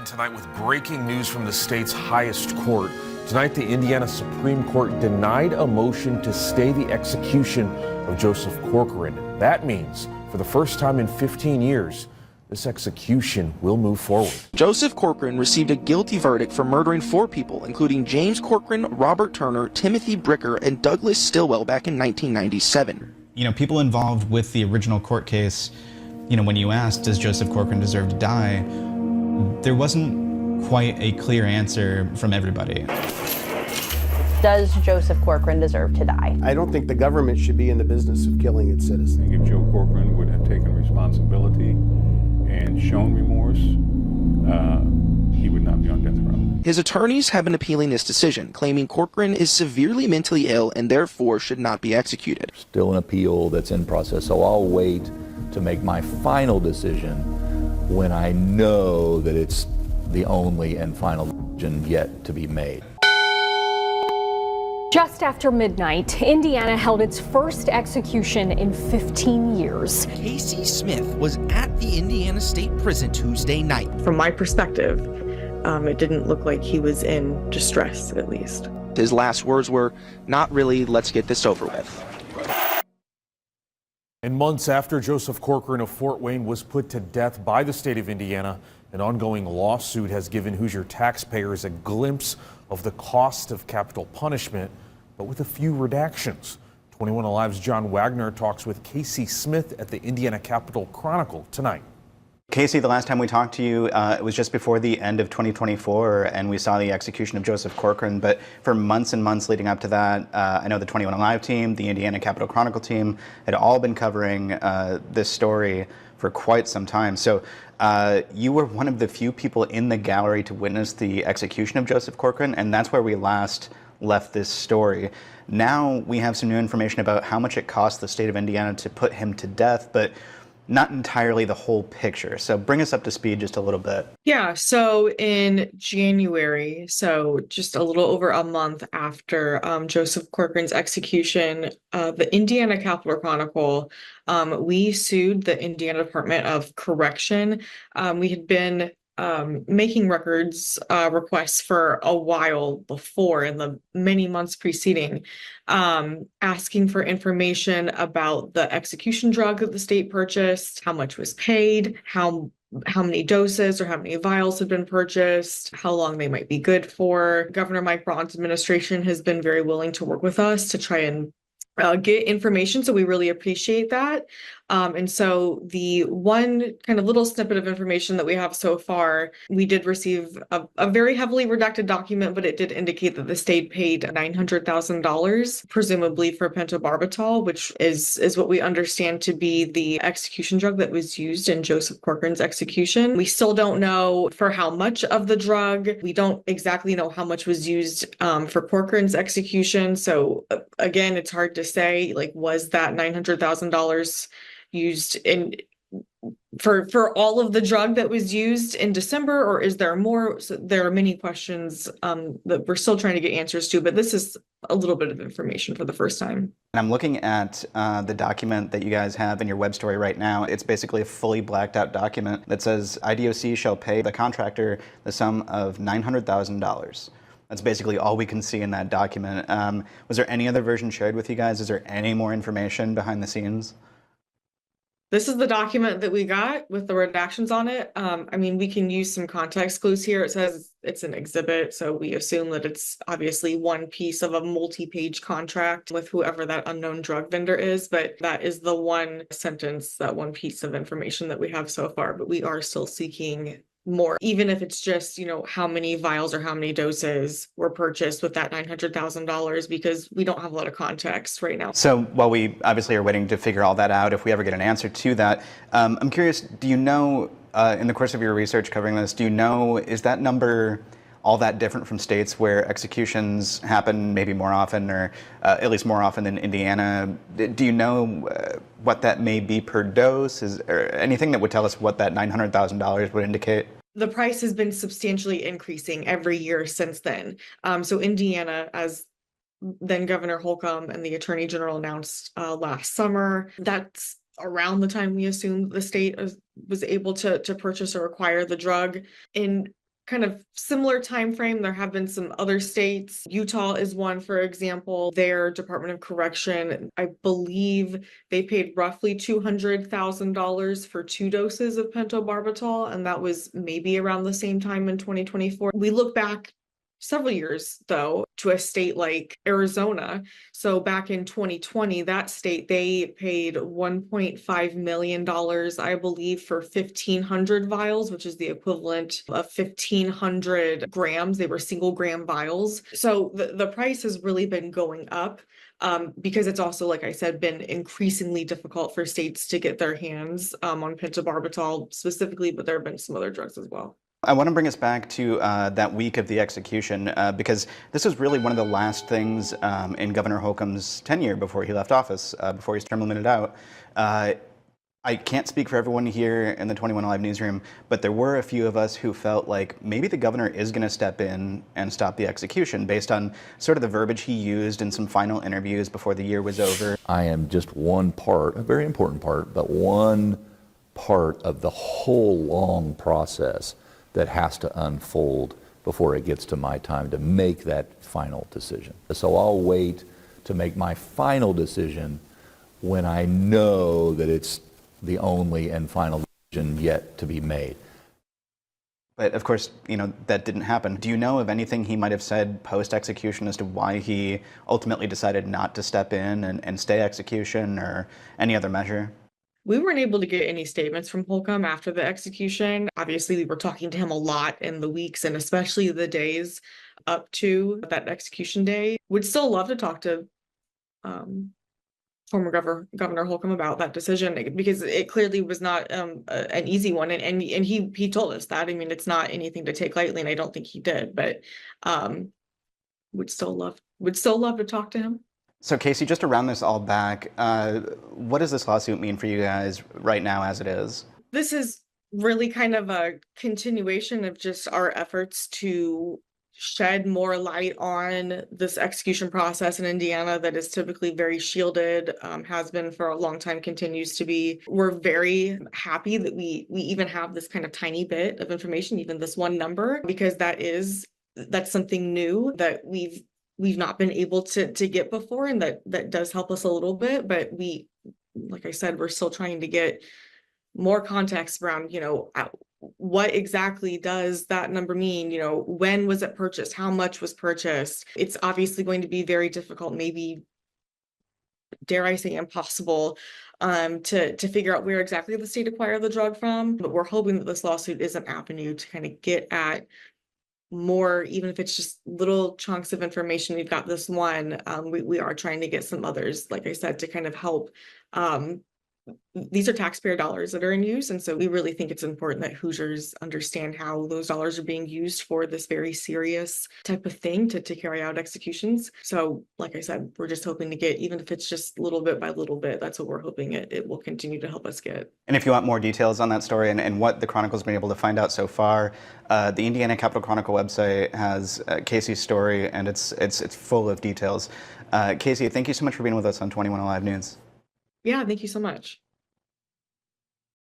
tonight with breaking news from the state's highest court. Tonight, the Indiana Supreme Court denied a motion to stay the execution of Joseph Corcoran. That means, for the first time in 15 years, this execution will move forward. Joseph Corcoran received a guilty verdict for murdering 4 people, including James Corcoran, Robert Turner, Timothy Bricker, and Douglas Stillwell back in 1997. People involved with the original court case, when you asked, does Joseph Corcoran deserve to die, there wasn't quite a clear answer from everybody. Does Joseph Corcoran deserve to die? I don't think the government should be in the business of killing its citizens. I think if Joe Corcoran would have taken responsibility and shown remorse, he would not be on death row. His attorneys have been appealing this decision, claiming Corcoran is severely mentally ill and therefore should not be executed. Still an appeal that's in process, so I'll wait to make my final decision when I know that it's the only and final decision yet to be made. Just after midnight, Indiana held its first execution in 15 years. Casey Smith was at the Indiana State Prison Tuesday night. From my perspective, it didn't look like he was in distress, at least. His last words were, "Not really, let's get this over with." And months after Joseph Corcoran of Fort Wayne was put to death by the state of Indiana, an ongoing lawsuit has given Hoosier taxpayers a glimpse of the cost of capital punishment, but with a few redactions. 21 Alive's John Wagner talks with Casey Smith at the Indiana Capitol Chronicle tonight. Casey, the last time we talked to you, it was just before the end of 2024, and we saw the execution of Joseph Corcoran. But for months and months leading up to that, I know the 21 Alive team, the Indiana Capitol Chronicle team, had all been covering this story for quite some time. So you were one of the few people in the gallery to witness the execution of Joseph Corcoran, and that's where we last left this story. Now we have some new information about how much it cost the state of Indiana to put him to death, but not entirely the whole picture. So bring us up to speed just a little bit. Yeah, so in January, so just a little over a month after Joseph Corcoran's execution, the Indiana Capitol Chronicle, we sued the Indiana Department of Correction. We had been making records requests for a while before, in the many months preceding, asking for information about the execution drug that the state purchased, how much was paid, how many doses or how many vials had been purchased, how long they might be good for. Governor Mike Braun's administration has been very willing to work with us to try and get information, so we really appreciate that. And so the one kind of little snippet of information that we have so far, we did receive a very heavily redacted document, but it did indicate that the state paid $900,000, presumably for pentobarbital, which is what we understand to be the execution drug that was used in Joseph Corcoran's execution. We still don't know for how much of the drug. We don't exactly know how much was used for Corcoran's execution. So again, it's hard to say, like, was that $900,000 used in for all of the drug that was used in December, or is there more? So there are many questions that we're still trying to get answers to, but this is a little bit of information for the first time. And I'm looking at the document that you guys have in your web story right now. It's basically a fully blacked out document that says IDOC shall pay the contractor the sum of $900,000. That's basically all we can see in that document. Was there any other version shared with you guys? Is there any more information behind the scenes? This is the document that we got with the redactions on it. I mean, we can use some context clues here. It says it's an exhibit, so we assume that it's obviously one piece of a multi-page contract with whoever that unknown drug vendor is, but that is the one sentence, that one piece of information that we have so far, but we are still seeking more, even if it's just, how many vials or how many doses were purchased with that $900,000, because we don't have a lot of context right now. So while we obviously are waiting to figure all that out, if we ever get an answer to that, I'm curious, do you know, in the course of your research covering this, is that number all that different from states where executions happen maybe more often, or at least more often than Indiana? Do you know what that may be per dose? Is there anything that would tell us what that $900,000 would indicate? The price has been substantially increasing every year since then. So Indiana, as then Governor Holcomb and the Attorney General announced last summer, that's around the time we assumed the state was able to purchase or acquire the drug. In kind of similar time frame. There have been some other states. Utah is one, for example. Their Department of Correction, I believe they paid roughly $200,000 for 2 doses of pentobarbital, and that was maybe around the same time in 2024. We look back several years, though, to a state like Arizona. So back in 2020, that state, they paid $1.5 million, I believe, for 1,500 vials, which is the equivalent of 1,500 grams. They were single gram vials. So the price has really been going up. Because it's also, like I said, been increasingly difficult for states to get their hands on pentobarbital specifically, but there have been some other drugs as well. I want to bring us back to that week of the execution because this was really one of the last things in Governor Holcomb's tenure before he left office, before his term limited out. I can't speak for everyone here in the 21 Alive newsroom, but there were a few of us who felt like maybe the governor is going to step in and stop the execution based on sort of the verbiage he used in some final interviews before the year was over. I am just one part, a very important part, but one part of the whole long process that has to unfold before it gets to my time to make that final decision. So I'll wait to make my final decision when I know that it's the only and final decision yet to be made. But of course, that didn't happen. Do you know of anything he might have said post-execution as to why he ultimately decided not to step in and stay execution or any other measure? We weren't able to get any statements from Holcomb after the execution. Obviously, we were talking to him a lot in the weeks and especially the days up to that execution day. Would still love to talk to former Governor Holcomb about that decision because it clearly was not an easy one, and he told us that. I mean, it's not anything to take lightly, and I don't think he did, but would still love to talk to him. So Casey, just to round this all back, what does this lawsuit mean for you guys right now as it is? This is really kind of a continuation of just our efforts to shed more light on this execution process in Indiana that is typically very shielded, has been for a long time, continues to be. We're very happy that we even have this kind of tiny bit of information, even this one number, because that's something new that we've not been able to get before, and that does help us a little bit. But like I said, we're still trying to get more context around, what exactly does that number mean? When was it purchased? How much was purchased? It's obviously going to be very difficult, maybe, dare I say, impossible, to figure out where exactly the state acquired the drug from. But we're hoping that this lawsuit is an avenue to kind of get at more, even if it's just little chunks of information. We've got this one. We are trying to get some others, like I said, to kind of help. These are taxpayer dollars that are in use, and so we really think it's important that Hoosiers understand how those dollars are being used for this very serious type of thing to carry out executions. So, like I said, we're just hoping to get, even if it's just little bit by little bit, that's what we're hoping it will continue to help us get. And if you want more details on that story and what the Chronicle's been able to find out so far, the Indiana Capitol Chronicle website has Casey's story, and it's full of details. Casey, thank you so much for being with us on 21 Alive News. Yeah, thank you so much.